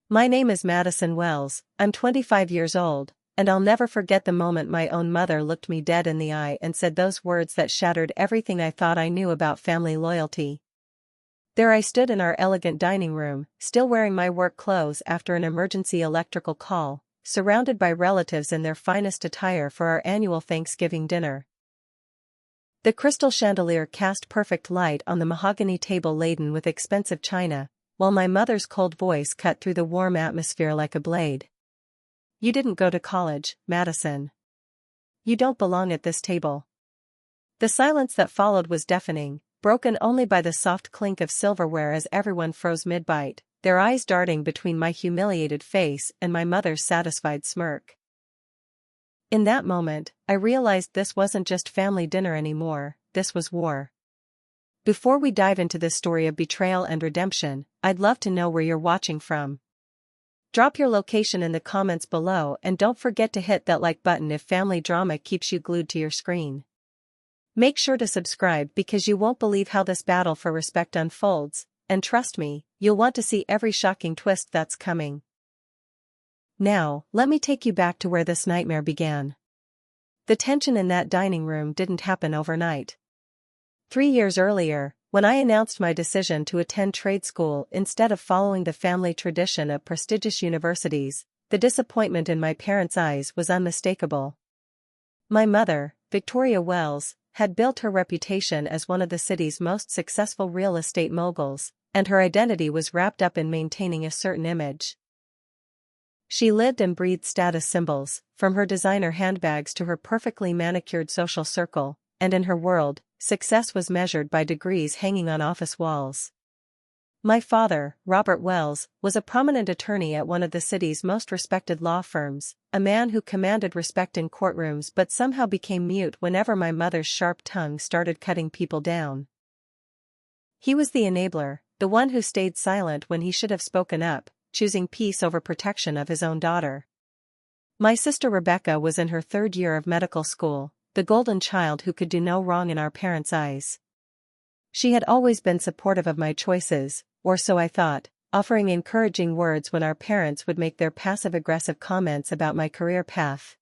My name is Madison Wells, I'm 25 years old, and I'll never forget the moment my own mother looked me dead in the eye and said those words that shattered everything I thought I knew about family loyalty. There I stood in our elegant dining room, still wearing my work clothes after an emergency electrical call, surrounded by relatives in their finest attire for our annual Thanksgiving dinner. The crystal chandelier cast perfect light on the mahogany table laden with expensive china, while my mother's cold voice cut through the warm atmosphere like a blade. "You didn't go to college, Madison. You don't belong at this table." The silence that followed was deafening, broken only by the soft clink of silverware as everyone froze mid-bite, their eyes darting between my humiliated face and my mother's satisfied smirk. In that moment, I realized this wasn't just family dinner anymore, this was war. Before we dive into this story of betrayal and redemption, I'd love to know where you're watching from. Drop your location in the comments below and don't forget to hit that like button if family drama keeps you glued to your screen. Make sure to subscribe because you won't believe how this battle for respect unfolds, and trust me, you'll want to see every shocking twist that's coming. Now, let me take you back to where this nightmare began. The tension in that dining room didn't happen overnight. 3 years earlier, when I announced my decision to attend trade school instead of following the family tradition of prestigious universities, the disappointment in my parents' eyes was unmistakable. My mother, Victoria Wells, had built her reputation as one of the city's most successful real estate moguls, and her identity was wrapped up in maintaining a certain image. She lived and breathed status symbols, from her designer handbags to her perfectly manicured social circle, and in her world, success was measured by degrees hanging on office walls. My father, Robert Wells, was a prominent attorney at one of the city's most respected law firms, a man who commanded respect in courtrooms but somehow became mute whenever my mother's sharp tongue started cutting people down. He was the enabler, the one who stayed silent when he should have spoken up, choosing peace over protection of his own daughter. My sister Rebecca was in her 3rd year of medical school, the golden child who could do no wrong in our parents' eyes. She had always been supportive of my choices, or so I thought, offering encouraging words when our parents would make their passive-aggressive comments about my career path.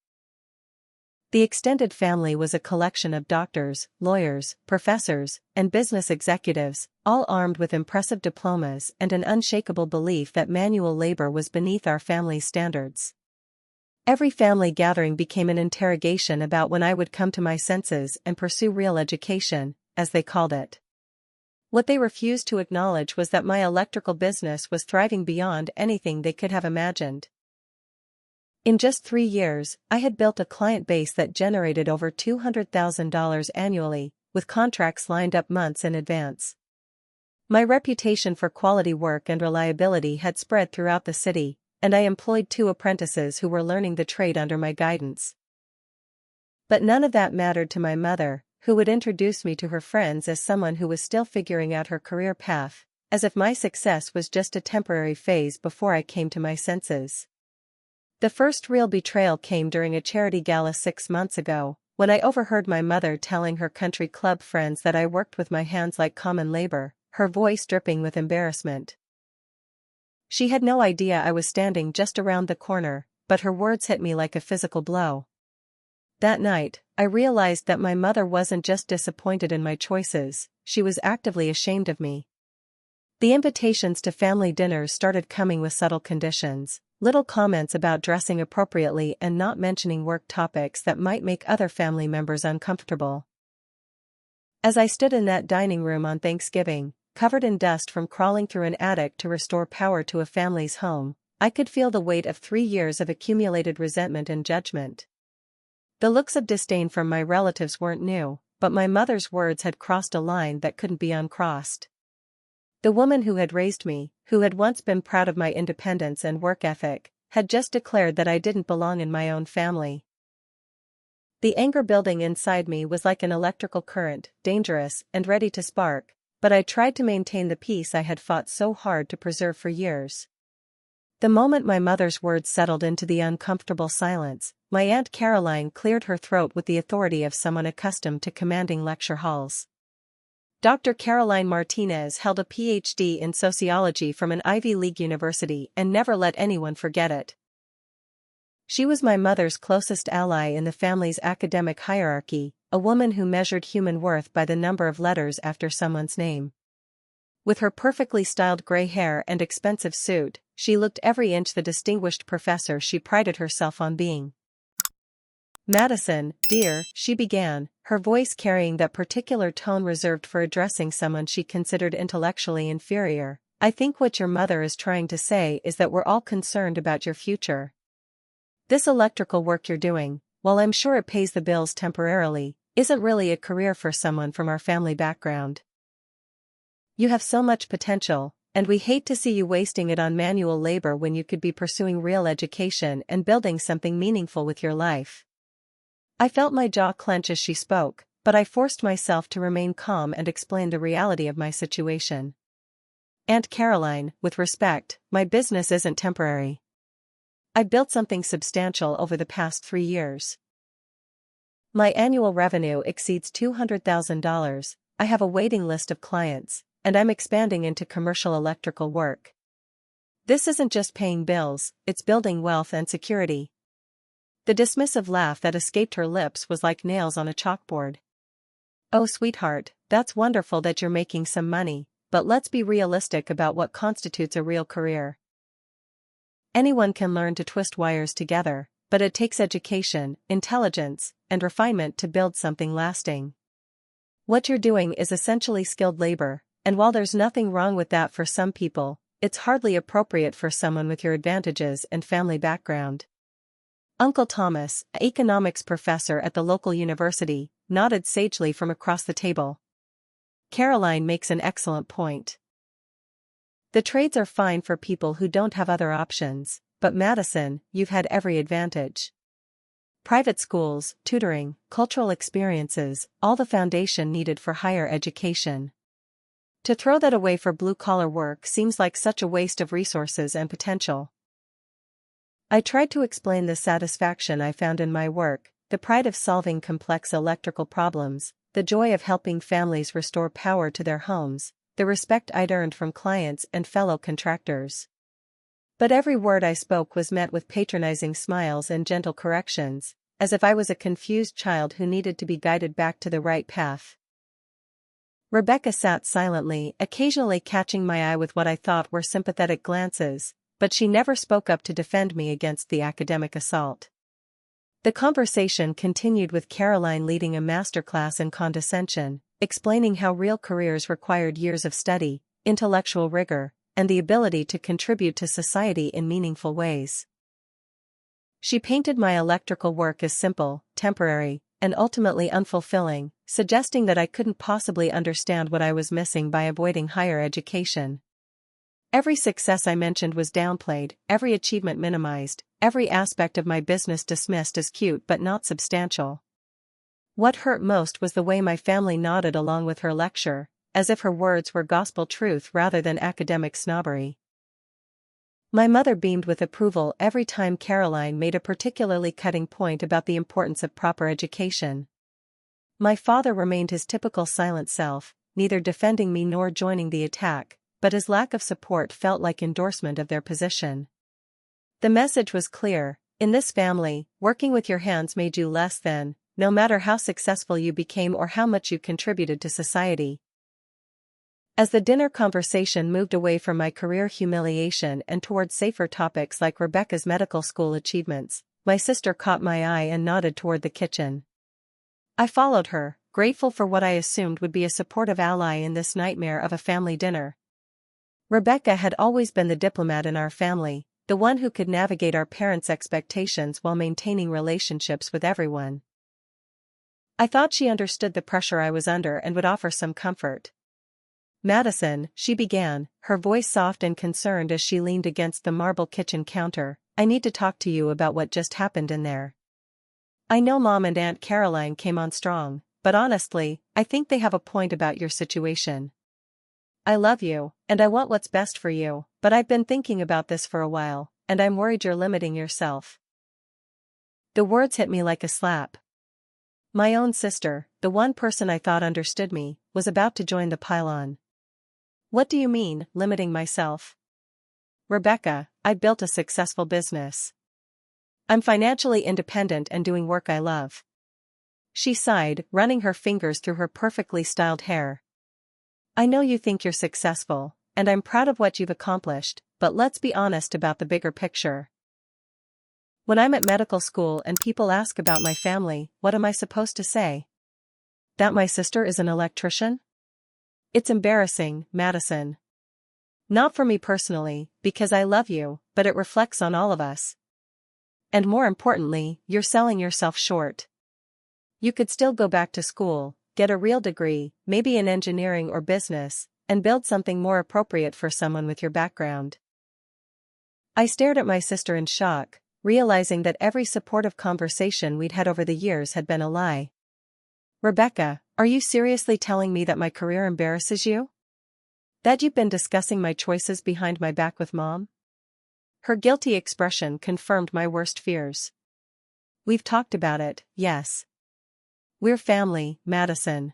The extended family was a collection of doctors, lawyers, professors, and business executives, all armed with impressive diplomas and an unshakable belief that manual labor was beneath our family's standards. Every family gathering became an interrogation about when I would come to my senses and pursue real education, as they called it. What they refused to acknowledge was that my electrical business was thriving beyond anything they could have imagined. In just 3 years, I had built a client base that generated over $200,000 annually, with contracts lined up months in advance. My reputation for quality work and reliability had spread throughout the city, and I employed 2 apprentices who were learning the trade under my guidance. But none of that mattered to my mother, who would introduce me to her friends as someone who was still figuring out her career path, as if my success was just a temporary phase before I came to my senses. The first real betrayal came during a charity gala 6 months ago, when I overheard my mother telling her country club friends that I worked with my hands like common labor, her voice dripping with embarrassment. She had no idea I was standing just around the corner, but her words hit me like a physical blow. That night, I realized that my mother wasn't just disappointed in my choices, she was actively ashamed of me. The invitations to family dinners started coming with subtle conditions, little comments about dressing appropriately and not mentioning work topics that might make other family members uncomfortable. As I stood in that dining room on Thanksgiving, covered in dust from crawling through an attic to restore power to a family's home, I could feel the weight of 3 years of accumulated resentment and judgment. The looks of disdain from my relatives weren't new, but my mother's words had crossed a line that couldn't be uncrossed. The woman who had raised me, who had once been proud of my independence and work ethic, had just declared that I didn't belong in my own family. The anger building inside me was like an electrical current, dangerous and ready to spark, but I tried to maintain the peace I had fought so hard to preserve for years. The moment my mother's words settled into the uncomfortable silence, my Aunt Caroline cleared her throat with the authority of someone accustomed to commanding lecture halls. Dr. Caroline Martinez held a PhD in sociology from an Ivy League university and never let anyone forget it. She was my mother's closest ally in the family's academic hierarchy, a woman who measured human worth by the number of letters after someone's name. With her perfectly styled gray hair and expensive suit, she looked every inch the distinguished professor she prided herself on being. "Madison, dear," she began, her voice carrying that particular tone reserved for addressing someone she considered intellectually inferior, "I think what your mother is trying to say is that we're all concerned about your future. This electrical work you're doing, while I'm sure it pays the bills temporarily, isn't really a career for someone from our family background. You have so much potential, and we hate to see you wasting it on manual labor when you could be pursuing real education and building something meaningful with your life." I felt my jaw clench as she spoke, but I forced myself to remain calm and explain the reality of my situation. "Aunt Caroline, with respect, my business isn't temporary. I've built something substantial over the past 3 years. My annual revenue exceeds $200,000, I have a waiting list of clients, and I'm expanding into commercial electrical work. This isn't just paying bills, it's building wealth and security." The dismissive laugh that escaped her lips was like nails on a chalkboard. "Oh sweetheart, that's wonderful that you're making some money, but let's be realistic about what constitutes a real career. Anyone can learn to twist wires together, but it takes education, intelligence, and refinement to build something lasting. What you're doing is essentially skilled labor, and while there's nothing wrong with that for some people, it's hardly appropriate for someone with your advantages and family background." Uncle Thomas, an economics professor at the local university, nodded sagely from across the table. "Caroline makes an excellent point. The trades are fine for people who don't have other options, but Madison, you've had every advantage. Private schools, tutoring, cultural experiences, all the foundation needed for higher education. To throw that away for blue-collar work seems like such a waste of resources and potential." I tried to explain the satisfaction I found in my work, the pride of solving complex electrical problems, the joy of helping families restore power to their homes, the respect I'd earned from clients and fellow contractors. But every word I spoke was met with patronizing smiles and gentle corrections, as if I was a confused child who needed to be guided back to the right path. Rebecca sat silently, occasionally catching my eye with what I thought were sympathetic glances, but she never spoke up to defend me against the academic assault. The conversation continued with Caroline leading a masterclass in condescension, explaining how real careers required years of study, intellectual rigor, and the ability to contribute to society in meaningful ways. She painted my electrical work as simple, temporary, and ultimately unfulfilling, suggesting that I couldn't possibly understand what I was missing by avoiding higher education. Every success I mentioned was downplayed, every achievement minimized, every aspect of my business dismissed as cute but not substantial. What hurt most was the way my family nodded along with her lecture, as if her words were gospel truth rather than academic snobbery. My mother beamed with approval every time Caroline made a particularly cutting point about the importance of proper education. My father remained his typical silent self, neither defending me nor joining the attack, but his lack of support felt like endorsement of their position. The message was clear: in this family, working with your hands made you less than, no matter how successful you became or how much you contributed to society. As the dinner conversation moved away from my career humiliation and toward safer topics like Rebecca's medical school achievements, my sister caught my eye and nodded toward the kitchen. I followed her, grateful for what I assumed would be a supportive ally in this nightmare of a family dinner. Rebecca had always been the diplomat in our family, the one who could navigate our parents' expectations while maintaining relationships with everyone. I thought she understood the pressure I was under and would offer some comfort. "Madison," she began, her voice soft and concerned as she leaned against the marble kitchen counter, "I need to talk to you about what just happened in there. I know Mom and Aunt Caroline came on strong, but honestly, I think they have a point about your situation. I love you, and I want what's best for you, but I've been thinking about this for a while, and I'm worried you're limiting yourself." The words hit me like a slap. My own sister, the one person I thought understood me, was about to join the pile-on. What do you mean, limiting myself? Rebecca, I built a successful business. I'm financially independent and doing work I love. She sighed, running her fingers through her perfectly styled hair. I know you think you're successful, and I'm proud of what you've accomplished, but let's be honest about the bigger picture. When I'm at medical school and people ask about my family, what am I supposed to say? That my sister is an electrician? It's embarrassing, Madison. Not for me personally, because I love you, but it reflects on all of us. And more importantly, you're selling yourself short. You could still go back to school, get a real degree, maybe in engineering or business, and build something more appropriate for someone with your background. I stared at my sister in shock, realizing that every supportive conversation we'd had over the years had been a lie. Rebecca, are you seriously telling me that my career embarrasses you? That you've been discussing my choices behind my back with Mom? Her guilty expression confirmed my worst fears. We've talked about it, yes. We're family, Madison.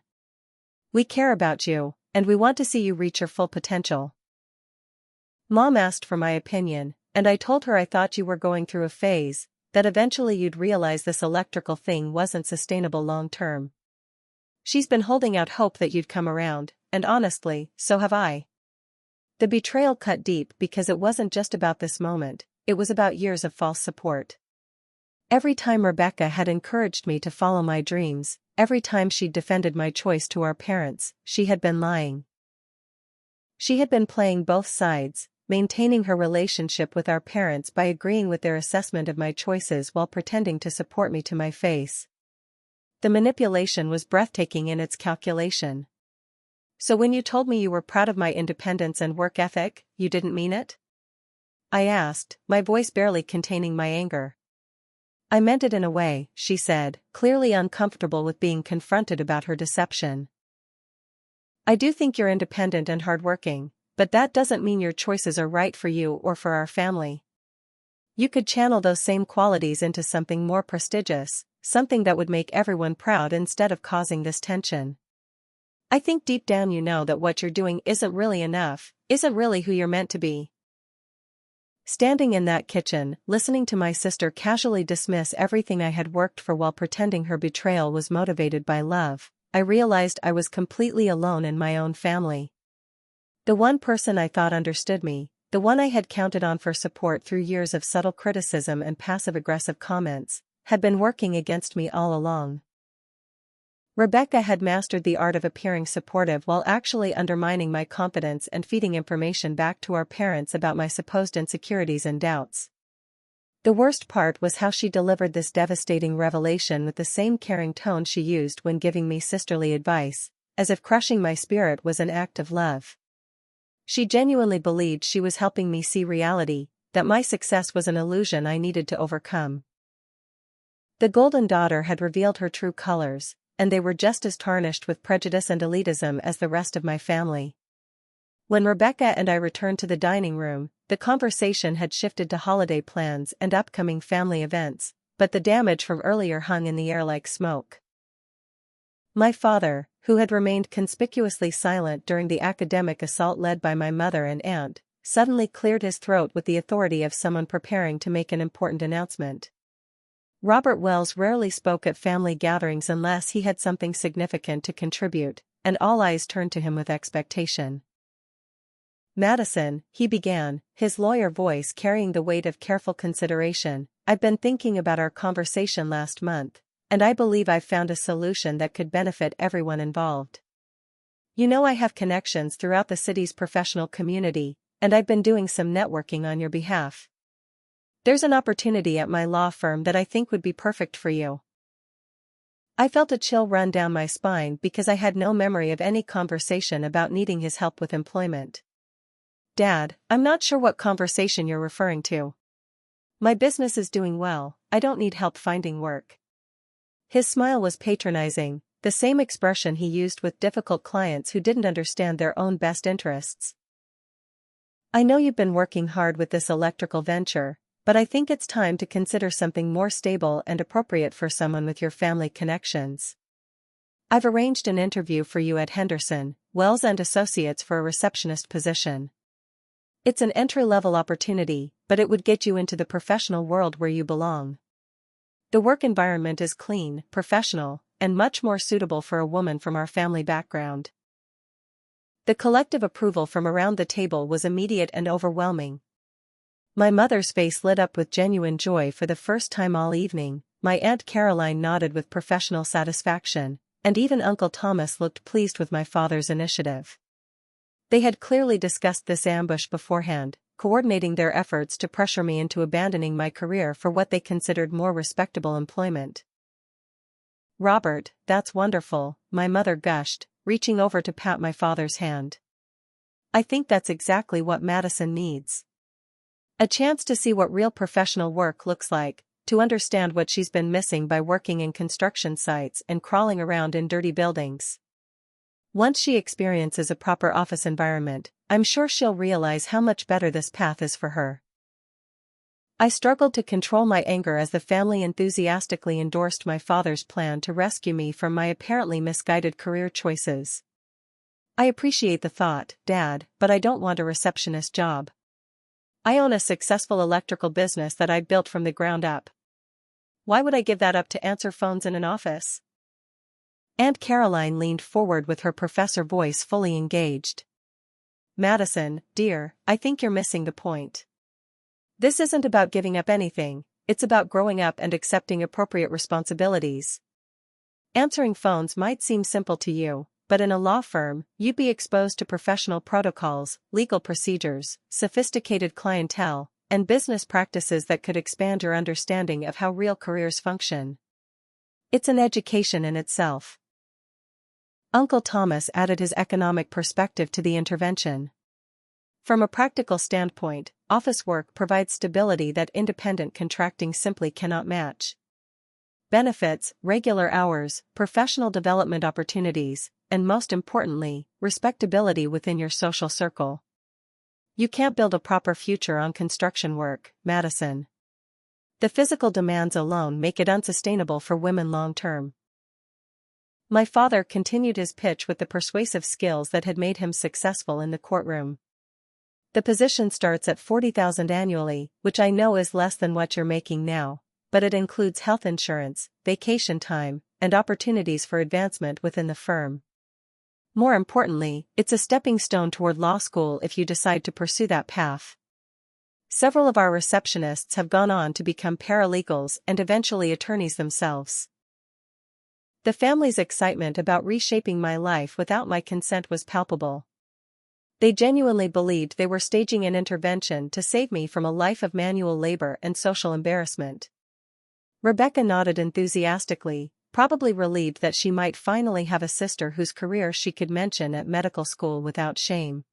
We care about you, and we want to see you reach your full potential. Mom asked for my opinion, and I told her I thought you were going through a phase, that eventually you'd realize this electrical thing wasn't sustainable long term. She's been holding out hope that you'd come around, and honestly, so have I. The betrayal cut deep because it wasn't just about this moment, it was about years of false support. Every time Rebecca had encouraged me to follow my dreams, every time she'd defended my choice to our parents, she had been lying. She had been playing both sides, maintaining her relationship with our parents by agreeing with their assessment of my choices while pretending to support me to my face. The manipulation was breathtaking in its calculation. So when you told me you were proud of my independence and work ethic, you didn't mean it? I asked, my voice barely containing my anger. I meant it in a way, she said, clearly uncomfortable with being confronted about her deception. I do think you're independent and hardworking, but that doesn't mean your choices are right for you or for our family. You could channel those same qualities into something more prestigious, something that would make everyone proud instead of causing this tension. I think deep down you know that what you're doing isn't really enough, isn't really who you're meant to be. Standing in that kitchen, listening to my sister casually dismiss everything I had worked for while pretending her betrayal was motivated by love, I realized I was completely alone in my own family. The one person I thought understood me, the one I had counted on for support through years of subtle criticism and passive-aggressive comments, had been working against me all along. Rebecca had mastered the art of appearing supportive while actually undermining my confidence and feeding information back to our parents about my supposed insecurities and doubts. The worst part was how she delivered this devastating revelation with the same caring tone she used when giving me sisterly advice, as if crushing my spirit was an act of love. She genuinely believed she was helping me see reality, that my success was an illusion I needed to overcome. The Golden Daughter had revealed her true colors, and they were just as tarnished with prejudice and elitism as the rest of my family. When Rebecca and I returned to the dining room, the conversation had shifted to holiday plans and upcoming family events, but the damage from earlier hung in the air like smoke. My father, who had remained conspicuously silent during the academic assault led by my mother and aunt, suddenly cleared his throat with the authority of someone preparing to make an important announcement. Robert Wells rarely spoke at family gatherings unless he had something significant to contribute, and all eyes turned to him with expectation. Madison, he began, his lawyer voice carrying the weight of careful consideration, I've been thinking about our conversation last month, and I believe I've found a solution that could benefit everyone involved. You know I have connections throughout the city's professional community, and I've been doing some networking on your behalf. There's an opportunity at my law firm that I think would be perfect for you. I felt a chill run down my spine because I had no memory of any conversation about needing his help with employment. Dad, I'm not sure what conversation you're referring to. My business is doing well, I don't need help finding work. His smile was patronizing, the same expression he used with difficult clients who didn't understand their own best interests. I know you've been working hard with this electrical venture, but I think it's time to consider something more stable and appropriate for someone with your family connections. I've arranged an interview for you at Henderson, Wells and Associates for a receptionist position. It's an entry-level opportunity, but it would get you into the professional world where you belong. The work environment is clean, professional, and much more suitable for a woman from our family background. The collective approval from around the table was immediate and overwhelming. My mother's face lit up with genuine joy for the first time all evening, my Aunt Caroline nodded with professional satisfaction, and even Uncle Thomas looked pleased with my father's initiative. They had clearly discussed this ambush beforehand, coordinating their efforts to pressure me into abandoning my career for what they considered more respectable employment. "Robert, that's wonderful," my mother gushed, reaching over to pat my father's hand. "I think that's exactly what Madison needs. A chance to see what real professional work looks like, to understand what she's been missing by working in construction sites and crawling around in dirty buildings. Once she experiences a proper office environment, I'm sure she'll realize how much better this path is for her." I struggled to control my anger as the family enthusiastically endorsed my father's plan to rescue me from my apparently misguided career choices. "I appreciate the thought, Dad, but I don't want a receptionist job. I own a successful electrical business that I built from the ground up. Why would I give that up to answer phones in an office?" Aunt Caroline leaned forward with her professor voice fully engaged. "Madison, dear, I think you're missing the point. This isn't about giving up anything, it's about growing up and accepting appropriate responsibilities. Answering phones might seem simple to you, but in a law firm, you'd be exposed to professional protocols, legal procedures, sophisticated clientele, and business practices that could expand your understanding of how real careers function. It's an education in itself." Uncle Thomas added his economic perspective to the intervention. "From a practical standpoint, office work provides stability that independent contracting simply cannot match. Benefits, regular hours, professional development opportunities, and most importantly, respectability within your social circle. You can't build a proper future on construction work, Madison. The physical demands alone make it unsustainable for women long term." My father continued his pitch with the persuasive skills that had made him successful in the courtroom. "The position starts at $40,000 annually, which I know is less than what you're making now, but it includes health insurance, vacation time, and opportunities for advancement within the firm. More importantly, it's a stepping stone toward law school if you decide to pursue that path. Several of our receptionists have gone on to become paralegals and eventually attorneys themselves." The family's excitement about reshaping my life without my consent was palpable. They genuinely believed they were staging an intervention to save me from a life of manual labor and social embarrassment. Rebecca nodded enthusiastically, probably relieved that she might finally have a sister whose career she could mention at medical school without shame.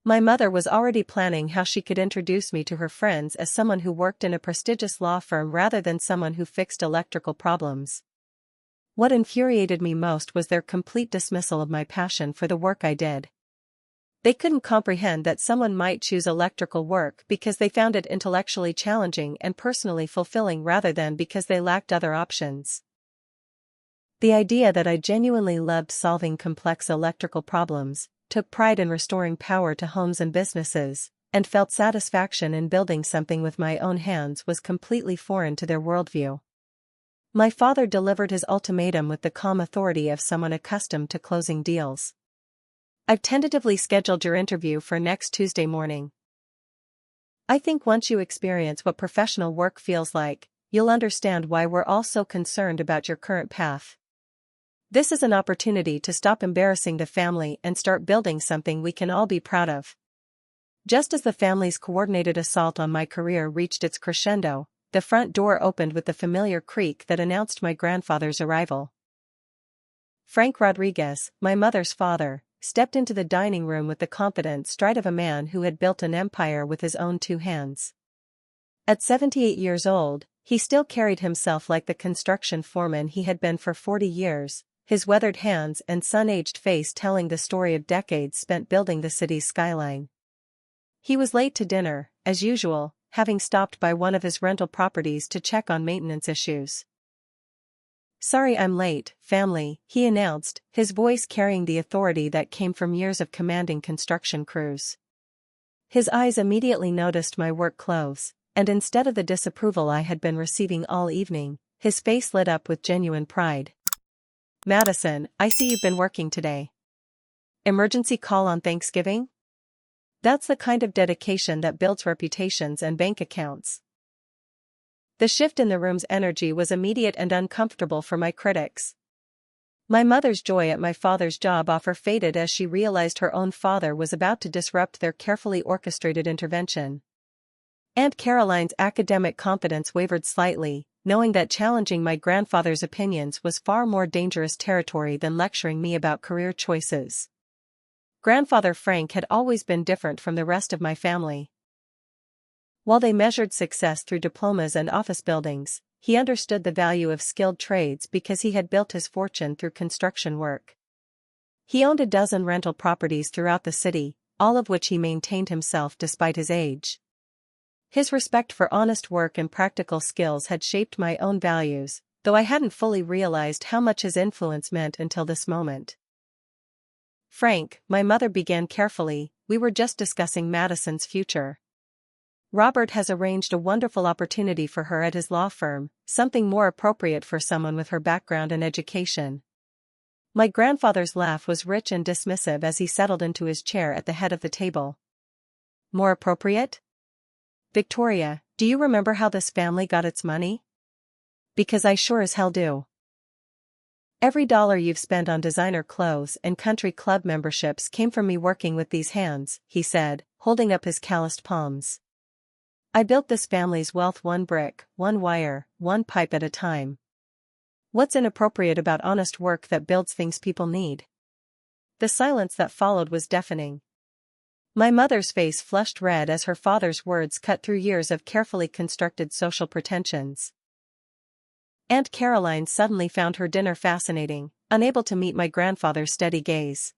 My mother was already planning how she could introduce me to her friends as someone who worked in a prestigious law firm rather than someone who fixed electrical problems. What infuriated me most was their complete dismissal of my passion for the work I did. They couldn't comprehend that someone might choose electrical work because they found it intellectually challenging and personally fulfilling rather than because they lacked other options. The idea that I genuinely loved solving complex electrical problems, took pride in restoring power to homes and businesses, and felt satisfaction in building something with my own hands was completely foreign to their worldview. My father delivered his ultimatum with the calm authority of someone accustomed to closing deals. "I've tentatively scheduled your interview for next Tuesday morning. I think once you experience what professional work feels like, you'll understand why we're all so concerned about your current path. This is an opportunity to stop embarrassing the family and start building something we can all be proud of." Just as the family's coordinated assault on my career reached its crescendo, the front door opened with the familiar creak that announced my grandfather's arrival. Frank Rodriguez, my mother's father, stepped into the dining room with the confident stride of a man who had built an empire with his own two hands. At 78 years old, he still carried himself like the construction foreman he had been for 40 years, his weathered hands and sun-aged face telling the story of decades spent building the city's skyline. He was late to dinner, as usual, having stopped by one of his rental properties to check on maintenance issues. "Sorry I'm late, family," he announced, his voice carrying the authority that came from years of commanding construction crews. His eyes immediately noticed my work clothes, and instead of the disapproval I had been receiving all evening, his face lit up with genuine pride. "Madison, I see you've been working today. Emergency call on Thanksgiving?" That's the kind of dedication that builds reputations and bank accounts. The shift in the room's energy was immediate and uncomfortable for my critics. My mother's joy at my father's job offer faded as she realized her own father was about to disrupt their carefully orchestrated intervention. Aunt Caroline's academic confidence wavered slightly, knowing that challenging my grandfather's opinions was far more dangerous territory than lecturing me about career choices. Grandfather Frank had always been different from the rest of my family. While they measured success through diplomas and office buildings, he understood the value of skilled trades because he had built his fortune through construction work. He owned a dozen rental properties throughout the city, all of which he maintained himself despite his age. His respect for honest work and practical skills had shaped my own values, though I hadn't fully realized how much his influence meant until this moment. "Frank," my mother began carefully, "we were just discussing Madison's future. Robert has arranged a wonderful opportunity for her at his law firm, something more appropriate for someone with her background and education." My grandfather's laugh was rich and dismissive as he settled into his chair at the head of the table. "More appropriate? Victoria, do you remember how this family got its money? Because I sure as hell do. Every dollar you've spent on designer clothes and country club memberships came from me working with these hands," he said, holding up his calloused palms. "I built this family's wealth one brick, one wire, one pipe at a time. What's inappropriate about honest work that builds things people need?" The silence that followed was deafening. My mother's face flushed red as her father's words cut through years of carefully constructed social pretensions. Aunt Caroline suddenly found her dinner fascinating, unable to meet my grandfather's steady gaze.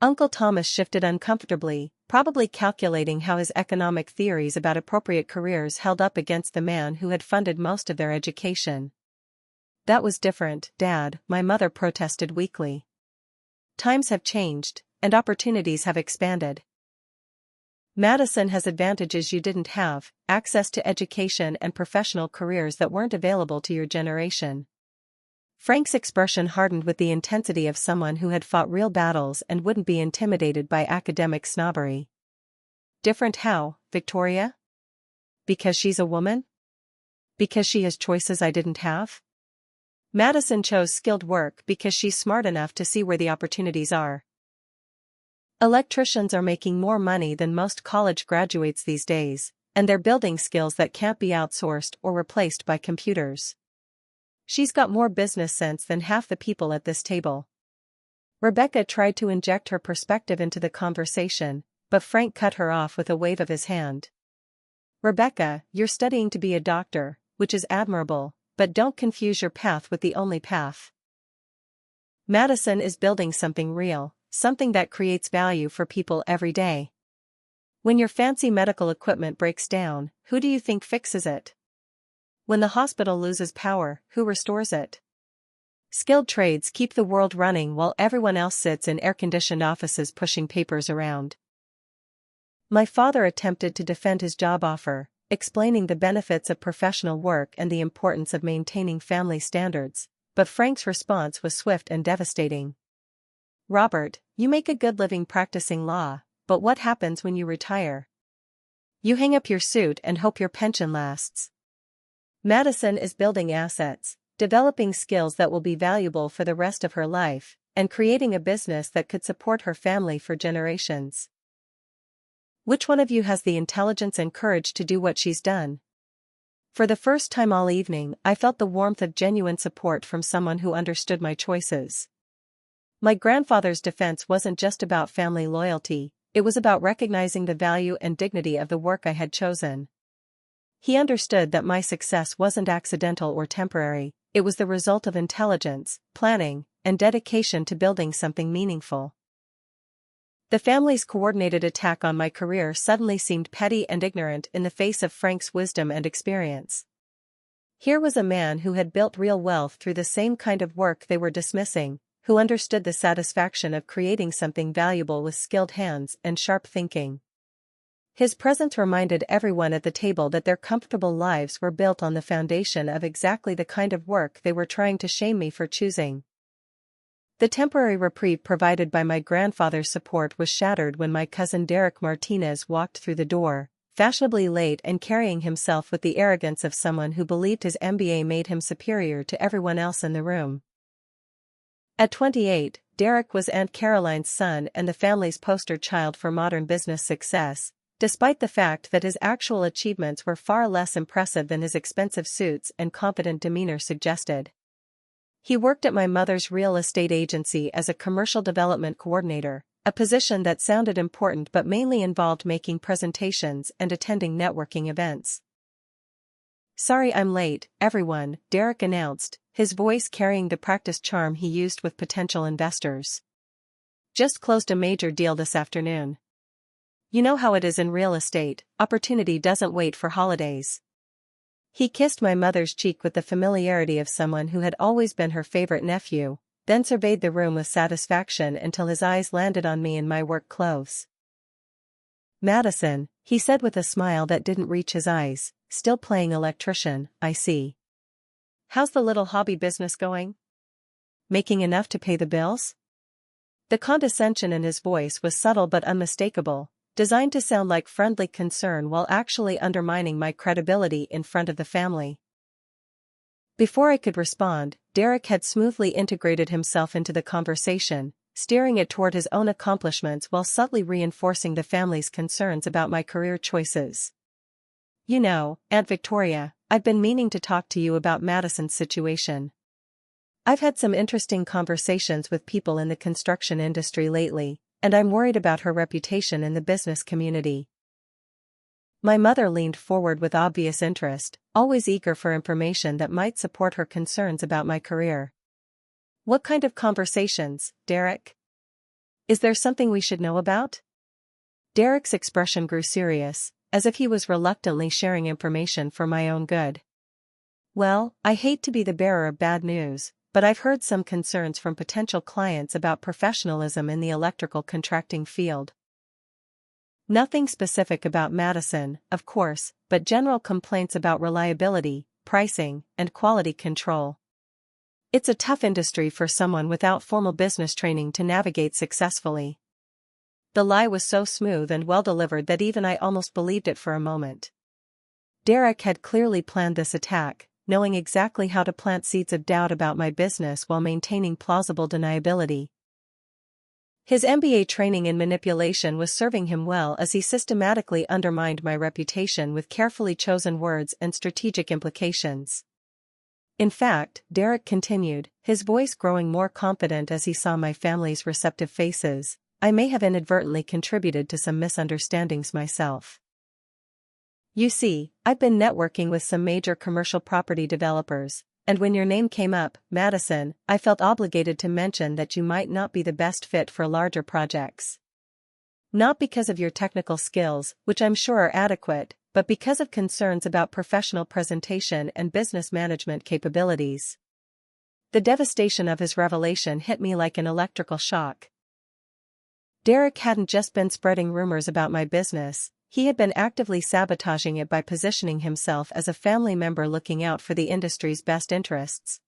Uncle Thomas shifted uncomfortably, probably calculating how his economic theories about appropriate careers held up against the man who had funded most of their education. "That was different, Dad," my mother protested weakly. "Times have changed, and opportunities have expanded. Madison has advantages you didn't have, access to education and professional careers that weren't available to your generation." Frank's expression hardened with the intensity of someone who had fought real battles and wouldn't be intimidated by academic snobbery. "Different how, Victoria? Because she's a woman? Because she has choices I didn't have? Madison chose skilled work because she's smart enough to see where the opportunities are. Electricians are making more money than most college graduates these days, and they're building skills that can't be outsourced or replaced by computers. She's got more business sense than half the people at this table." Rebecca tried to inject her perspective into the conversation, but Frank cut her off with a wave of his hand. "Rebecca, you're studying to be a doctor, which is admirable, but don't confuse your path with the only path. Madison is building something real, something that creates value for people every day. When your fancy medical equipment breaks down, who do you think fixes it? When the hospital loses power, who restores it? Skilled trades keep the world running while everyone else sits in air-conditioned offices pushing papers around." My father attempted to defend his job offer, explaining the benefits of professional work and the importance of maintaining family standards, but Frank's response was swift and devastating. "Robert, you make a good living practicing law, but what happens when you retire? You hang up your suit and hope your pension lasts. Madison is building assets, developing skills that will be valuable for the rest of her life, and creating a business that could support her family for generations. Which one of you has the intelligence and courage to do what she's done?" For the first time all evening, I felt the warmth of genuine support from someone who understood my choices. My grandfather's defense wasn't just about family loyalty, it was about recognizing the value and dignity of the work I had chosen. He understood that my success wasn't accidental or temporary, it was the result of intelligence, planning, and dedication to building something meaningful. The family's coordinated attack on my career suddenly seemed petty and ignorant in the face of Frank's wisdom and experience. Here was a man who had built real wealth through the same kind of work they were dismissing, who understood the satisfaction of creating something valuable with skilled hands and sharp thinking. His presence reminded everyone at the table that their comfortable lives were built on the foundation of exactly the kind of work they were trying to shame me for choosing. The temporary reprieve provided by my grandfather's support was shattered when my cousin Derek Martinez walked through the door, fashionably late and carrying himself with the arrogance of someone who believed his MBA made him superior to everyone else in the room. At 28, Derek was Aunt Caroline's son and the family's poster child for modern business success, despite the fact that his actual achievements were far less impressive than his expensive suits and confident demeanor suggested. He worked at my mother's real estate agency as a commercial development coordinator, a position that sounded important but mainly involved making presentations and attending networking events. "Sorry I'm late, everyone," Derek announced, his voice carrying the practiced charm he used with potential investors. "Just closed a major deal this afternoon. You know how it is in real estate, opportunity doesn't wait for holidays." He kissed my mother's cheek with the familiarity of someone who had always been her favorite nephew, then surveyed the room with satisfaction until his eyes landed on me in my work clothes. "Madison," he said with a smile that didn't reach his eyes, "still playing electrician, I see. How's the little hobby business going? Making enough to pay the bills?" The condescension in his voice was subtle but unmistakable, designed to sound like friendly concern while actually undermining my credibility in front of the family. Before I could respond, Derek had smoothly integrated himself into the conversation, steering it toward his own accomplishments while subtly reinforcing the family's concerns about my career choices. "You know, Aunt Victoria, I've been meaning to talk to you about Madison's situation. I've had some interesting conversations with people in the construction industry lately, and I'm worried about her reputation in the business community." My mother leaned forward with obvious interest, always eager for information that might support her concerns about my career. "What kind of conversations, Derek? Is there something we should know about?" Derek's expression grew serious, as if he was reluctantly sharing information for my own good. "Well, I hate to be the bearer of bad news, but I've heard some concerns from potential clients about professionalism in the electrical contracting field. Nothing specific about Madison, of course, but general complaints about reliability, pricing, and quality control. It's a tough industry for someone without formal business training to navigate successfully." The lie was so smooth and well delivered that even I almost believed it for a moment. Derek had clearly planned this attack, knowing exactly how to plant seeds of doubt about my business while maintaining plausible deniability. His MBA training in manipulation was serving him well as he systematically undermined my reputation with carefully chosen words and strategic implications. In fact, Derek continued, his voice growing more confident as he saw my family's receptive faces, "I may have inadvertently contributed to some misunderstandings myself. You see, I've been networking with some major commercial property developers, and when your name came up, Madison, I felt obligated to mention that you might not be the best fit for larger projects. Not because of your technical skills, which I'm sure are adequate, but because of concerns about professional presentation and business management capabilities." The devastation of his revelation hit me like an electrical shock. Derek hadn't just been spreading rumors about my business, he had been actively sabotaging it by positioning himself as a family member looking out for the industry's best interests.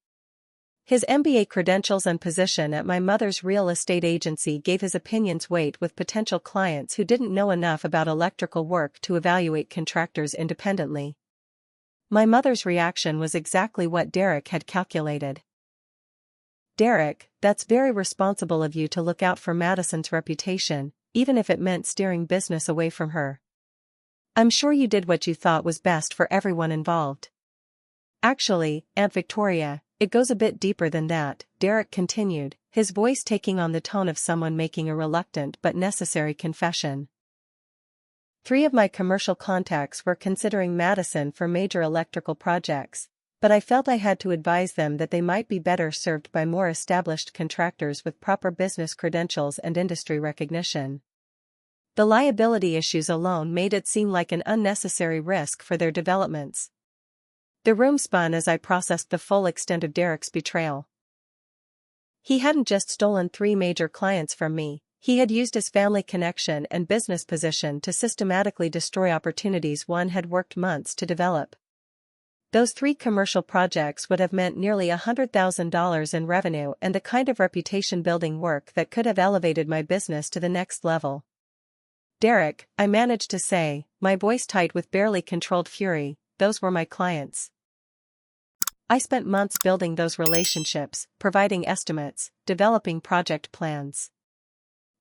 His MBA credentials and position at my mother's real estate agency gave his opinions weight with potential clients who didn't know enough about electrical work to evaluate contractors independently. My mother's reaction was exactly what Derek had calculated. "Derek, that's very responsible of you to look out for Madison's reputation, even if it meant steering business away from her. I'm sure you did what you thought was best for everyone involved." "Actually, Aunt Victoria, it goes a bit deeper than that," Derek continued, his voice taking on the tone of someone making a reluctant but necessary confession. 3 of my commercial contacts were considering Madison for major electrical projects, but I felt I had to advise them that they might be better served by more established contractors with proper business credentials and industry recognition. The liability issues alone made it seem like an unnecessary risk for their developments. The room spun as I processed the full extent of Derek's betrayal. He hadn't just stolen 3 major clients from me, he had used his family connection and business position to systematically destroy opportunities one had worked months to develop. Those 3 commercial projects would have meant nearly $100,000 in revenue and the kind of reputation-building work that could have elevated my business to the next level. "Derek," I managed to say, my voice tight with barely controlled fury, "those were my clients. I spent months building those relationships, providing estimates, developing project plans.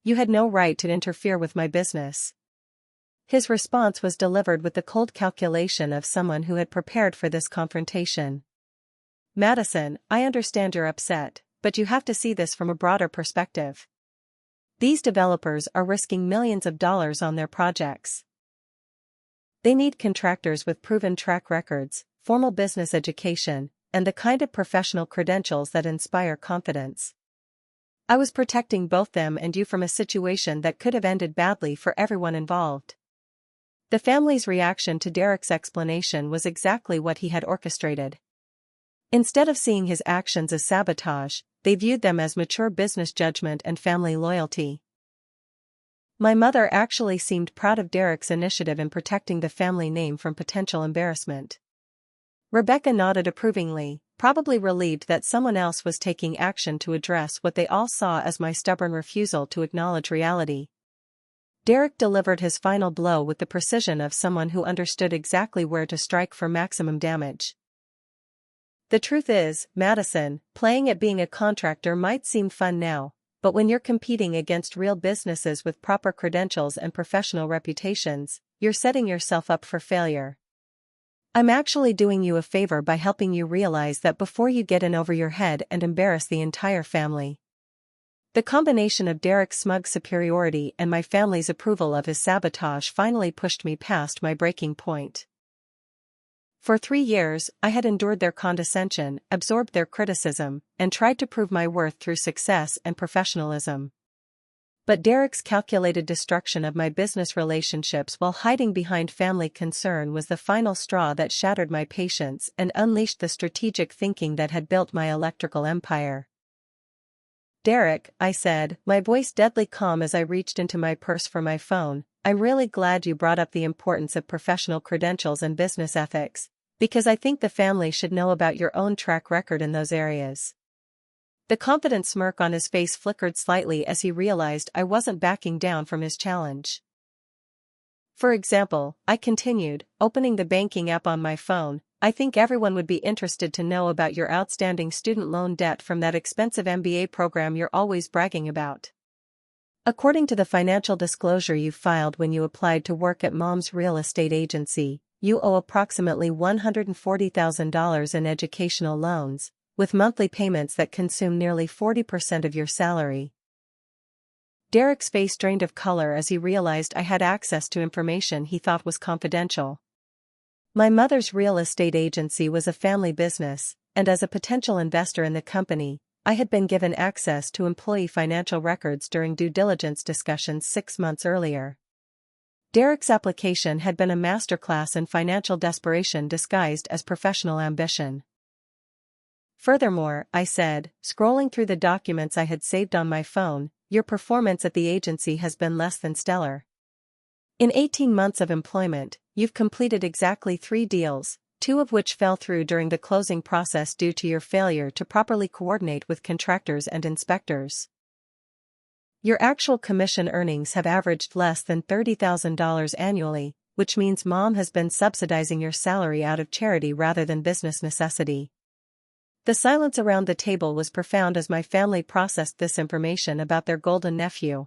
You had no right to interfere with my business." His response was delivered with the cold calculation of someone who had prepared for this confrontation. "Madison, I understand you're upset, but you have to see this from a broader perspective. These developers are risking millions of dollars on their projects. They need contractors with proven track records, formal business education, and the kind of professional credentials that inspire confidence. I was protecting both them and you from a situation that could have ended badly for everyone involved." The family's reaction to Derek's explanation was exactly what he had orchestrated. Instead of seeing his actions as sabotage, they viewed them as mature business judgment and family loyalty. My mother actually seemed proud of Derek's initiative in protecting the family name from potential embarrassment. Rebecca nodded approvingly, probably relieved that someone else was taking action to address what they all saw as my stubborn refusal to acknowledge reality. Derek delivered his final blow with the precision of someone who understood exactly where to strike for maximum damage. "The truth is, Madison, playing at being a contractor might seem fun now, but when you're competing against real businesses with proper credentials and professional reputations, you're setting yourself up for failure. I'm actually doing you a favor by helping you realize that before you get in over your head and embarrass the entire family." The combination of Derek's smug superiority and my family's approval of his sabotage finally pushed me past my breaking point. For 3 years, I had endured their condescension, absorbed their criticism, and tried to prove my worth through success and professionalism. But Derek's calculated destruction of my business relationships while hiding behind family concern was the final straw that shattered my patience and unleashed the strategic thinking that had built my electrical empire. "Derek," I said, my voice deadly calm as I reached into my purse for my phone, "I'm really glad you brought up the importance of professional credentials and business ethics, because I think the family should know about your own track record in those areas." The confident smirk on his face flickered slightly as he realized I wasn't backing down from his challenge. "For example," I continued, opening the banking app on my phone, "I think everyone would be interested to know about your outstanding student loan debt from that expensive MBA program you're always bragging about. According to the financial disclosure you filed when you applied to work at Mom's real estate agency, you owe approximately $140,000 in educational loans, with monthly payments that consume nearly 40% of your salary." Derek's face drained of color as he realized I had access to information he thought was confidential. My mother's real estate agency was a family business, and as a potential investor in the company, I had been given access to employee financial records during due diligence discussions 6 months earlier. Derek's application had been a masterclass in financial desperation disguised as professional ambition. "Furthermore," I said, scrolling through the documents I had saved on my phone, "your performance at the agency has been less than stellar. In 18 months of employment, you've completed exactly 3 deals, 2 of which fell through during the closing process due to your failure to properly coordinate with contractors and inspectors. Your actual commission earnings have averaged less than $30,000 annually, which means Mom has been subsidizing your salary out of charity rather than business necessity." The silence around the table was profound as my family processed this information about their golden nephew.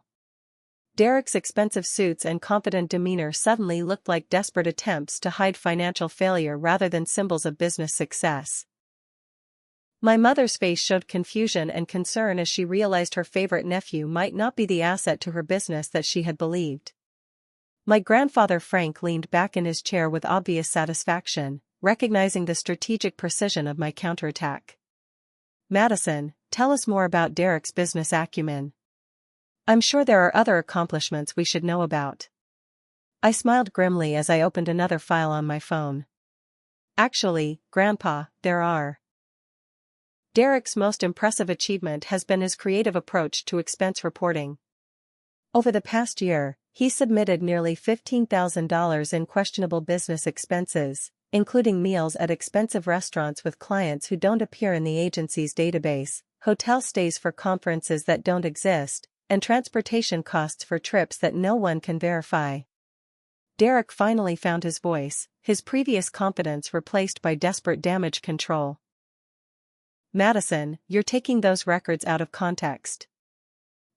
Derek's expensive suits and confident demeanor suddenly looked like desperate attempts to hide financial failure rather than symbols of business success. My mother's face showed confusion and concern as she realized her favorite nephew might not be the asset to her business that she had believed. My grandfather Frank leaned back in his chair with obvious satisfaction, recognizing the strategic precision of my counterattack. "Madison, tell us more about Derek's business acumen." I'm sure there are other accomplishments we should know about. I smiled grimly as I opened another file on my phone. Actually, Grandpa, there are. Derek's most impressive achievement has been his creative approach to expense reporting. Over the past year, he submitted nearly $15,000 in questionable business expenses, including meals at expensive restaurants with clients who don't appear in the agency's database, hotel stays for conferences that don't exist, and transportation costs for trips that no one can verify. Derek finally found his voice, his previous confidence replaced by desperate damage control. Madison, you're taking those records out of context.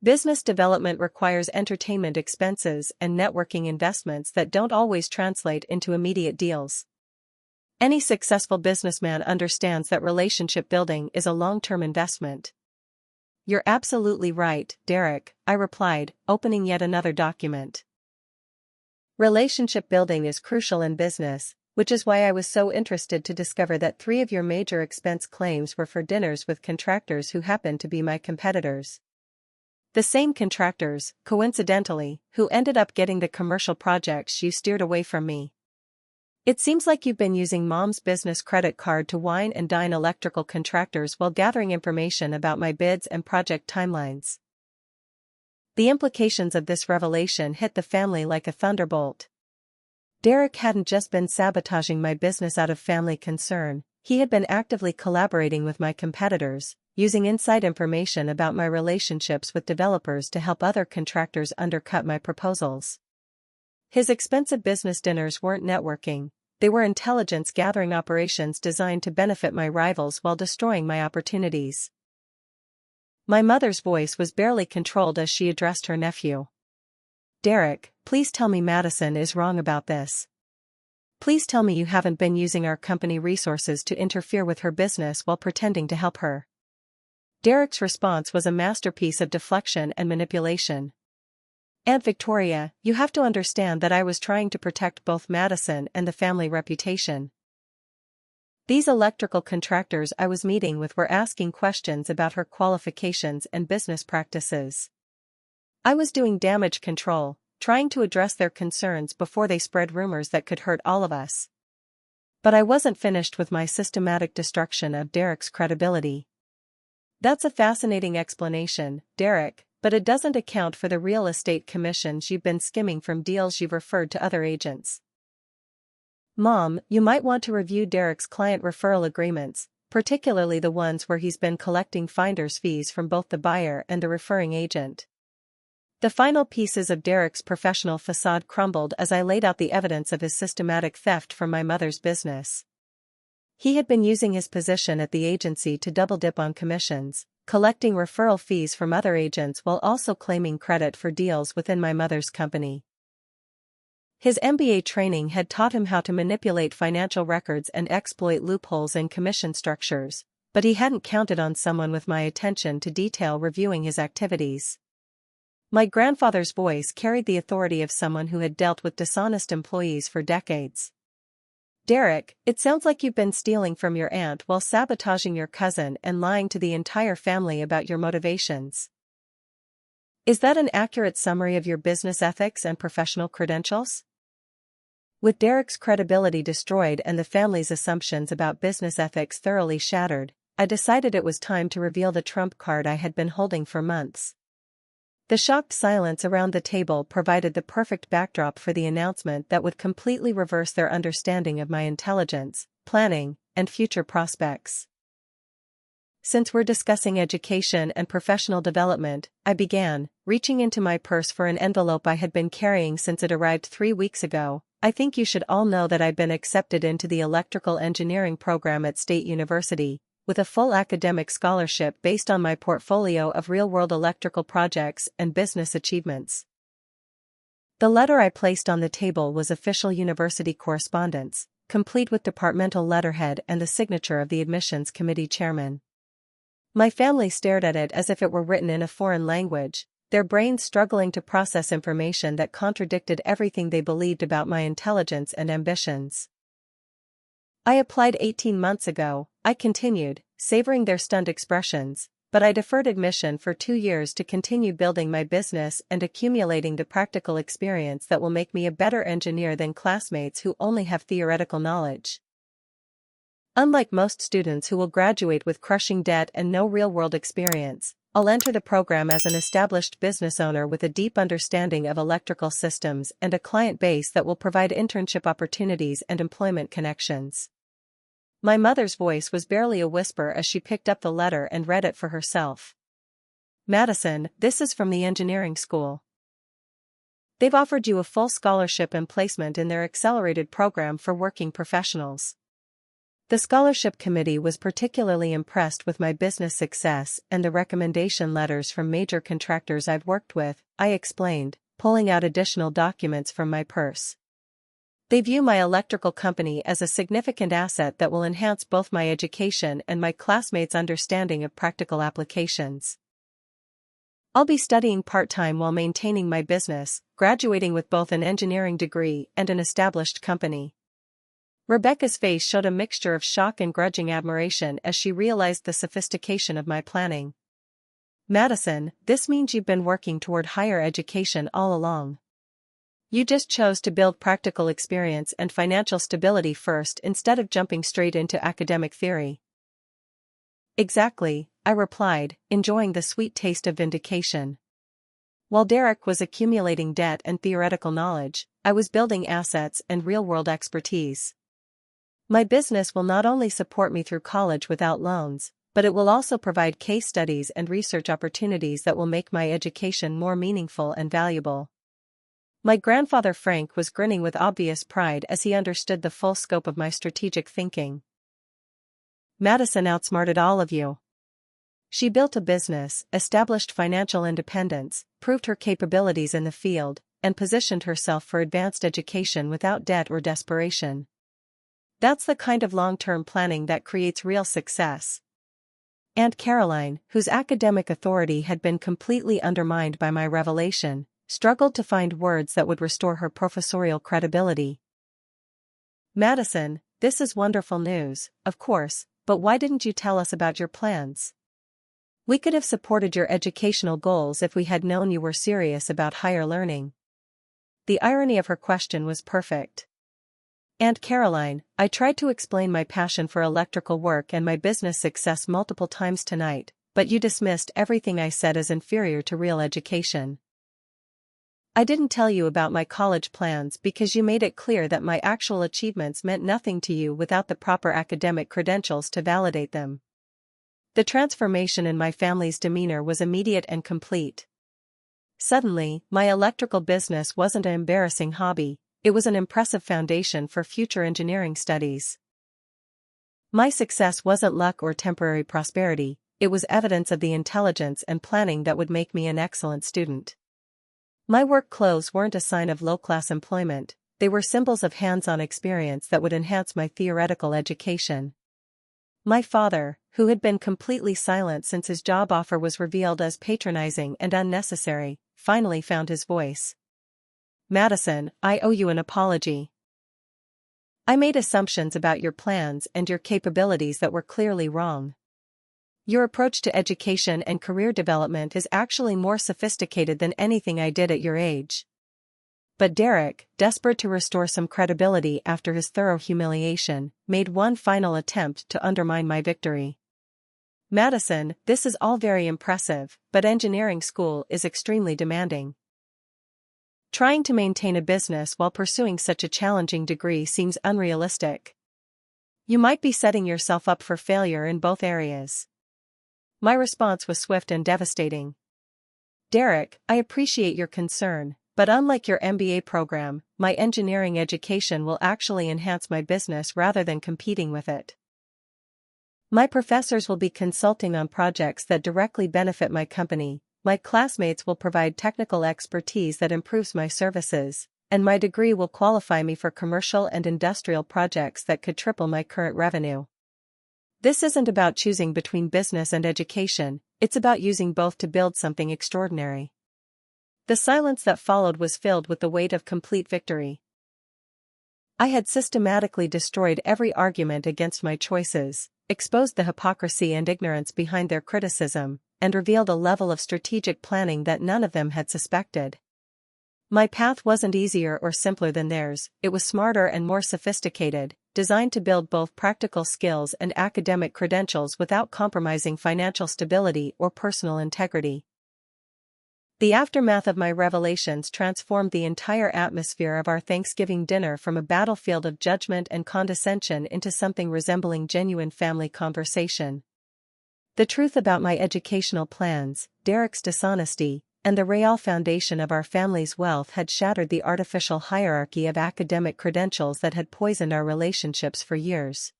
Business development requires entertainment expenses and networking investments that don't always translate into immediate deals. Any successful businessman understands that relationship building is a long-term investment. You're absolutely right, Derek, I replied, opening yet another document. Relationship building is crucial in business, which is why I was so interested to discover that 3 of your major expense claims were for dinners with contractors who happened to be my competitors. The same contractors, coincidentally, who ended up getting the commercial projects you steered away from me. It seems like you've been using Mom's business credit card to wine and dine electrical contractors while gathering information about my bids and project timelines. The implications of this revelation hit the family like a thunderbolt. Derek hadn't just been sabotaging my business out of family concern, he had been actively collaborating with my competitors, using inside information about my relationships with developers to help other contractors undercut my proposals. His expensive business dinners weren't networking, they were intelligence-gathering operations designed to benefit my rivals while destroying my opportunities. My mother's voice was barely controlled as she addressed her nephew. Derek, please tell me Madison is wrong about this. Please tell me you haven't been using our company resources to interfere with her business while pretending to help her. Derek's response was a masterpiece of deflection and manipulation. Aunt Victoria, you have to understand that I was trying to protect both Madison and the family reputation. These electrical contractors I was meeting with were asking questions about her qualifications and business practices. I was doing damage control, trying to address their concerns before they spread rumors that could hurt all of us. But I wasn't finished with my systematic destruction of Derek's credibility. That's a fascinating explanation, Derek, but it doesn't account for the real estate commissions you've been skimming from deals you've referred to other agents. Mom, you might want to review Derek's client referral agreements, particularly the ones where he's been collecting finder's fees from both the buyer and the referring agent. The final pieces of Derek's professional facade crumbled as I laid out the evidence of his systematic theft from my mother's business. He had been using his position at the agency to double-dip on commissions, collecting referral fees from other agents while also claiming credit for deals within my mother's company. His MBA training had taught him how to manipulate financial records and exploit loopholes in commission structures, but he hadn't counted on someone with my attention to detail reviewing his activities. My grandfather's voice carried the authority of someone who had dealt with dishonest employees for decades. Derek, it sounds like you've been stealing from your aunt while sabotaging your cousin and lying to the entire family about your motivations. Is that an accurate summary of your business ethics and professional credentials? With Derek's credibility destroyed and the family's assumptions about business ethics thoroughly shattered, I decided it was time to reveal the trump card I had been holding for months. The shocked silence around the table provided the perfect backdrop for the announcement that would completely reverse their understanding of my intelligence, planning, and future prospects. Since we're discussing education and professional development, I began, reaching into my purse for an envelope I had been carrying since it arrived 3 weeks ago. I think you should all know that I've been accepted into the electrical engineering program at State University, with a full academic scholarship based on my portfolio of real-world electrical projects and business achievements. The letter I placed on the table was official university correspondence, complete with departmental letterhead and the signature of the admissions committee chairman. My family stared at it as if it were written in a foreign language, their brains struggling to process information that contradicted everything they believed about my intelligence and ambitions. I applied 18 months ago, I continued, savoring their stunned expressions, but I deferred admission for 2 years to continue building my business and accumulating the practical experience that will make me a better engineer than classmates who only have theoretical knowledge. Unlike most students who will graduate with crushing debt and no real-world experience, I'll enter the program as an established business owner with a deep understanding of electrical systems and a client base that will provide internship opportunities and employment connections. My mother's voice was barely a whisper as she picked up the letter and read it for herself. Madison, this is from the engineering school. They've offered you a full scholarship and placement in their accelerated program for working professionals. The scholarship committee was particularly impressed with my business success and the recommendation letters from major contractors I've worked with, I explained, pulling out additional documents from my purse. They view my electrical company as a significant asset that will enhance both my education and my classmates' understanding of practical applications. I'll be studying part-time while maintaining my business, graduating with both an engineering degree and an established company. Rebecca's face showed a mixture of shock and grudging admiration as she realized the sophistication of my planning. Madison, this means you've been working toward higher education all along. You just chose to build practical experience and financial stability first instead of jumping straight into academic theory. Exactly, I replied, enjoying the sweet taste of vindication. While Derek was accumulating debt and theoretical knowledge, I was building assets and real-world expertise. My business will not only support me through college without loans, but it will also provide case studies and research opportunities that will make my education more meaningful and valuable. My grandfather Frank was grinning with obvious pride as he understood the full scope of my strategic thinking. Madison outsmarted all of you. She built a business, established financial independence, proved her capabilities in the field, and positioned herself for advanced education without debt or desperation. That's the kind of long-term planning that creates real success. Aunt Caroline, whose academic authority had been completely undermined by my revelation, struggled to find words that would restore her professorial credibility. Madison, this is wonderful news, of course, but why didn't you tell us about your plans? We could have supported your educational goals if we had known you were serious about higher learning. The irony of her question was perfect. Aunt Caroline, I tried to explain my passion for electrical work and my business success multiple times tonight, but you dismissed everything I said as inferior to real education. I didn't tell you about my college plans because you made it clear that my actual achievements meant nothing to you without the proper academic credentials to validate them. The transformation in my family's demeanor was immediate and complete. Suddenly, my electrical business wasn't an embarrassing hobby. It was an impressive foundation for future engineering studies. My success wasn't luck or temporary prosperity, it was evidence of the intelligence and planning that would make me an excellent student. My work clothes weren't a sign of low-class employment, they were symbols of hands-on experience that would enhance my theoretical education. My father, who had been completely silent since his job offer was revealed as patronizing and unnecessary, finally found his voice. Madison, I owe you an apology. I made assumptions about your plans and your capabilities that were clearly wrong. Your approach to education and career development is actually more sophisticated than anything I did at your age. But Derek, desperate to restore some credibility after his thorough humiliation, made one final attempt to undermine my victory. Madison, this is all very impressive, but engineering school is extremely demanding. Trying to maintain a business while pursuing such a challenging degree seems unrealistic. You might be setting yourself up for failure in both areas. My response was swift and devastating. Derek, I appreciate your concern, but unlike your MBA program, my engineering education will actually enhance my business rather than competing with it. My professors will be consulting on projects that directly benefit my company. My classmates will provide technical expertise that improves my services, and my degree will qualify me for commercial and industrial projects that could triple my current revenue. This isn't about choosing between business and education, it's about using both to build something extraordinary. The silence that followed was filled with the weight of complete victory. I had systematically destroyed every argument against my choices, exposed the hypocrisy and ignorance behind their criticism, and revealed a level of strategic planning that none of them had suspected. My path wasn't easier or simpler than theirs, it was smarter and more sophisticated, designed to build both practical skills and academic credentials without compromising financial stability or personal integrity. The aftermath of my revelations transformed the entire atmosphere of our Thanksgiving dinner from a battlefield of judgment and condescension into something resembling genuine family conversation. The truth about my educational plans, Derek's dishonesty, and the real foundation of our family's wealth had shattered the artificial hierarchy of academic credentials that had poisoned our relationships for years.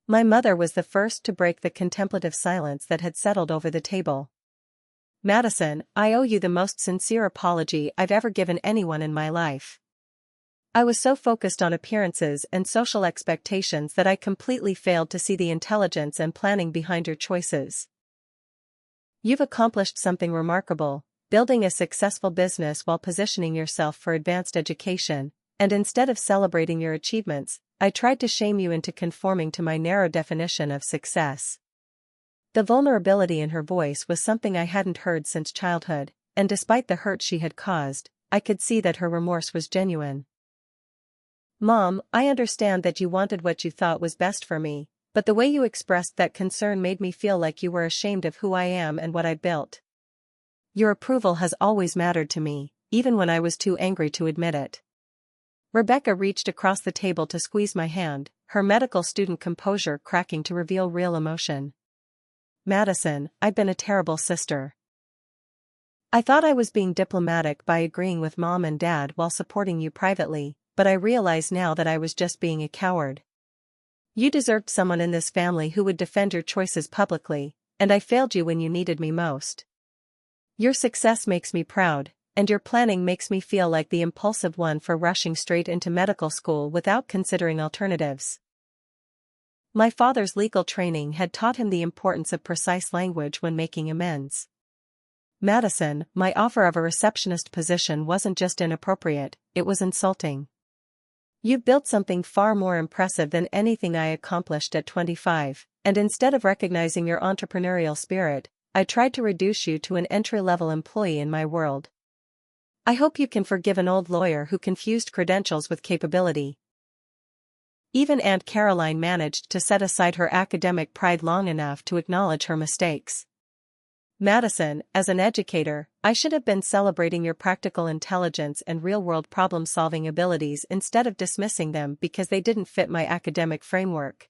My mother was the first to break the contemplative silence that had settled over the table. "Madison, I owe you the most sincere apology I've ever given anyone in my life. I was so focused on appearances and social expectations that I completely failed to see the intelligence and planning behind your choices. You've accomplished something remarkable, building a successful business while positioning yourself for advanced education, and instead of celebrating your achievements, I tried to shame you into conforming to my narrow definition of success." The vulnerability in her voice was something I hadn't heard since childhood, and despite the hurt she had caused, I could see that her remorse was genuine. "Mom, I understand that you wanted what you thought was best for me, but the way you expressed that concern made me feel like you were ashamed of who I am and what I built. Your approval has always mattered to me, even when I was too angry to admit it." Rebecca reached across the table to squeeze my hand, her medical student composure cracking to reveal real emotion. "Madison, I've been a terrible sister. I thought I was being diplomatic by agreeing with Mom and Dad while supporting you privately, but I realize now that I was just being a coward. You deserved someone in this family who would defend your choices publicly, and I failed you when you needed me most. Your success makes me proud, and your planning makes me feel like the impulsive one for rushing straight into medical school without considering alternatives." My father's legal training had taught him the importance of precise language when making amends. "Madison, my offer of a receptionist position wasn't just inappropriate, it was insulting. You've built something far more impressive than anything I accomplished at 25, and instead of recognizing your entrepreneurial spirit, I tried to reduce you to an entry-level employee in my world. I hope you can forgive an old lawyer who confused credentials with capability." Even Aunt Caroline managed to set aside her academic pride long enough to acknowledge her mistakes. "Madison, as an educator, I should have been celebrating your practical intelligence and real-world problem-solving abilities instead of dismissing them because they didn't fit my academic framework.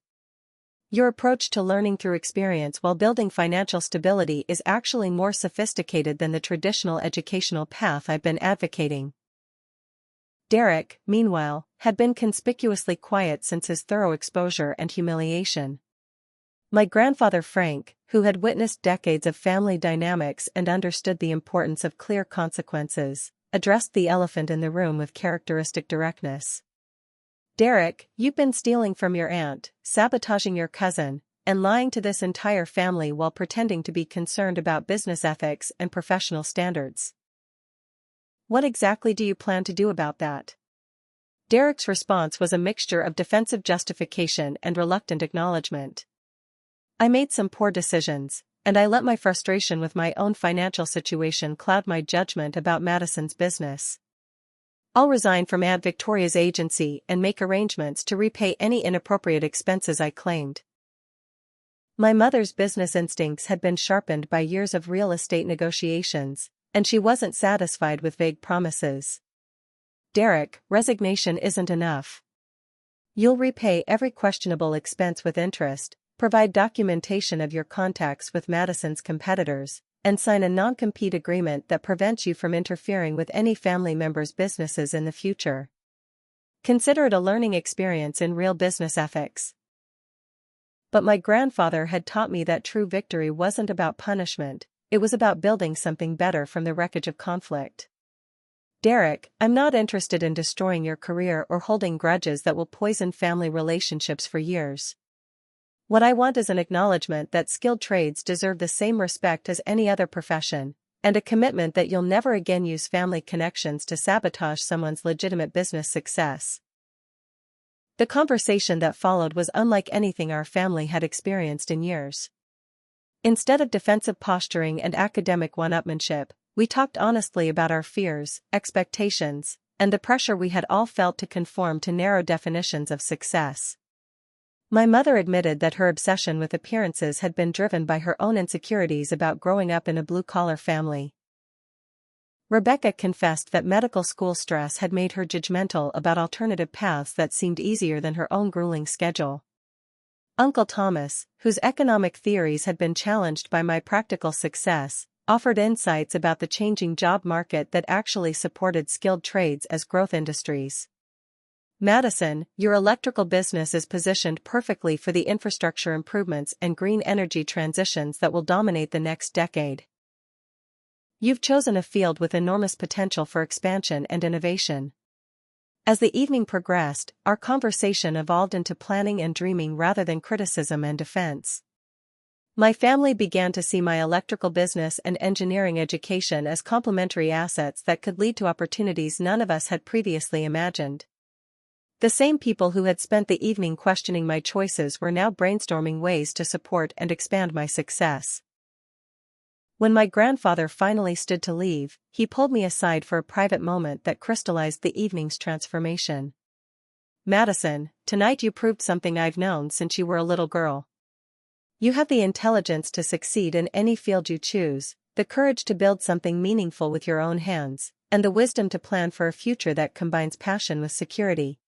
Your approach to learning through experience while building financial stability is actually more sophisticated than the traditional educational path I've been advocating." Derek, meanwhile, had been conspicuously quiet since his thorough exposure and humiliation. My grandfather Frank, who had witnessed decades of family dynamics and understood the importance of clear consequences, addressed the elephant in the room with characteristic directness. "Derek, you've been stealing from your aunt, sabotaging your cousin, and lying to this entire family while pretending to be concerned about business ethics and professional standards. What exactly do you plan to do about that?" Derek's response was a mixture of defensive justification and reluctant acknowledgement. "I made some poor decisions, and I let my frustration with my own financial situation cloud my judgment about Madison's business. I'll resign from Aunt Victoria's agency and make arrangements to repay any inappropriate expenses I claimed." My mother's business instincts had been sharpened by years of real estate negotiations, and she wasn't satisfied with vague promises. "Derek, resignation isn't enough. You'll repay every questionable expense with interest, provide documentation of your contacts with Madison's competitors, and sign a non-compete agreement that prevents you from interfering with any family member's businesses in the future. Consider it a learning experience in real business ethics." But my grandfather had taught me that true victory wasn't about punishment, it was about building something better from the wreckage of conflict. "Derek, I'm not interested in destroying your career or holding grudges that will poison family relationships for years. What I want is an acknowledgement that skilled trades deserve the same respect as any other profession, and a commitment that you'll never again use family connections to sabotage someone's legitimate business success." The conversation that followed was unlike anything our family had experienced in years. Instead of defensive posturing and academic one-upmanship, we talked honestly about our fears, expectations, and the pressure we had all felt to conform to narrow definitions of success. My mother admitted that her obsession with appearances had been driven by her own insecurities about growing up in a blue-collar family. Rebecca confessed that medical school stress had made her judgmental about alternative paths that seemed easier than her own grueling schedule. Uncle Thomas, whose economic theories had been challenged by my practical success, offered insights about the changing job market that actually supported skilled trades as growth industries. Madison, your electrical business is positioned perfectly for the infrastructure improvements and green energy transitions that will dominate the next decade. You've chosen a field with enormous potential for expansion and innovation. As the evening progressed, our conversation evolved into planning and dreaming rather than criticism and defense. My family began to see my electrical business and engineering education as complementary assets that could lead to opportunities none of us had previously imagined. The same people who had spent the evening questioning my choices were now brainstorming ways to support and expand my success. When my grandfather finally stood to leave, he pulled me aside for a private moment that crystallized the evening's transformation. Madison, tonight you proved something I've known since you were a little girl. You have the intelligence to succeed in any field you choose, the courage to build something meaningful with your own hands, and the wisdom to plan for a future that combines passion with security.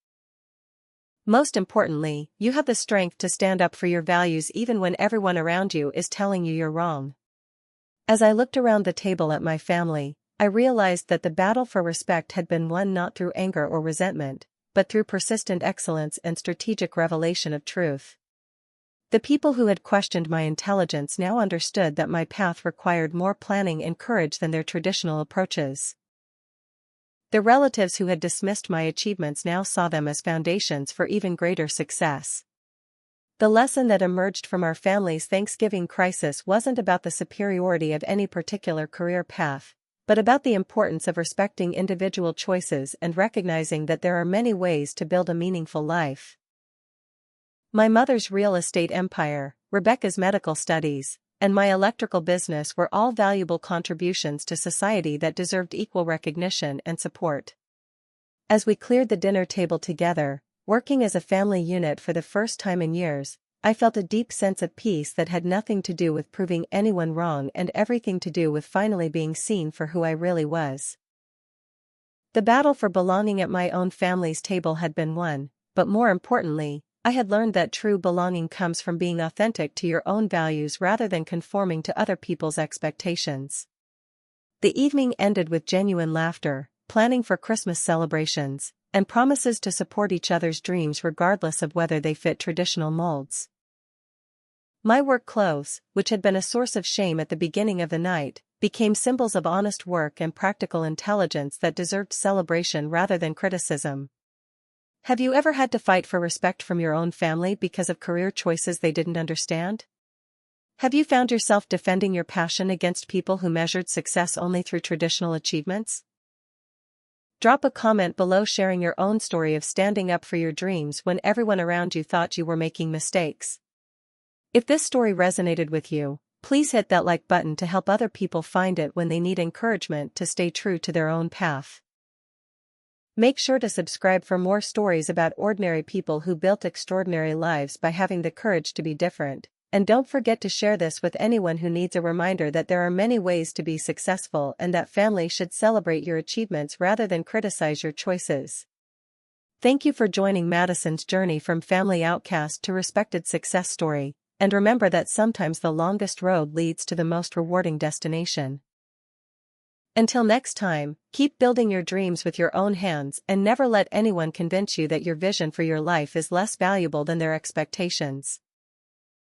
Most importantly, you have the strength to stand up for your values even when everyone around you is telling you you're wrong. As I looked around the table at my family, I realized that the battle for respect had been won not through anger or resentment, but through persistent excellence and strategic revelation of truth. The people who had questioned my intelligence now understood that my path required more planning and courage than their traditional approaches. The relatives who had dismissed my achievements now saw them as foundations for even greater success. The lesson that emerged from our family's Thanksgiving crisis wasn't about the superiority of any particular career path, but about the importance of respecting individual choices and recognizing that there are many ways to build a meaningful life. My mother's real estate empire, Rebecca's medical studies, and my electrical business were all valuable contributions to society that deserved equal recognition and support. As we cleared the dinner table together, working as a family unit for the first time in years, I felt a deep sense of peace that had nothing to do with proving anyone wrong and everything to do with finally being seen for who I really was. The battle for belonging at my own family's table had been won, but more importantly, I had learned that true belonging comes from being authentic to your own values rather than conforming to other people's expectations. The evening ended with genuine laughter, planning for Christmas celebrations, and promises to support each other's dreams regardless of whether they fit traditional molds. My work clothes, which had been a source of shame at the beginning of the night, became symbols of honest work and practical intelligence that deserved celebration rather than criticism. Have you ever had to fight for respect from your own family because of career choices they didn't understand? Have you found yourself defending your passion against people who measured success only through traditional achievements? Drop a comment below sharing your own story of standing up for your dreams when everyone around you thought you were making mistakes. If this story resonated with you, please hit that like button to help other people find it when they need encouragement to stay true to their own path. Make sure to subscribe for more stories about ordinary people who built extraordinary lives by having the courage to be different. And don't forget to share this with anyone who needs a reminder that there are many ways to be successful and that family should celebrate your achievements rather than criticize your choices. Thank you for joining Madison's journey from family outcast to respected success story, and remember that sometimes the longest road leads to the most rewarding destination. Until next time, keep building your dreams with your own hands and never let anyone convince you that your vision for your life is less valuable than their expectations.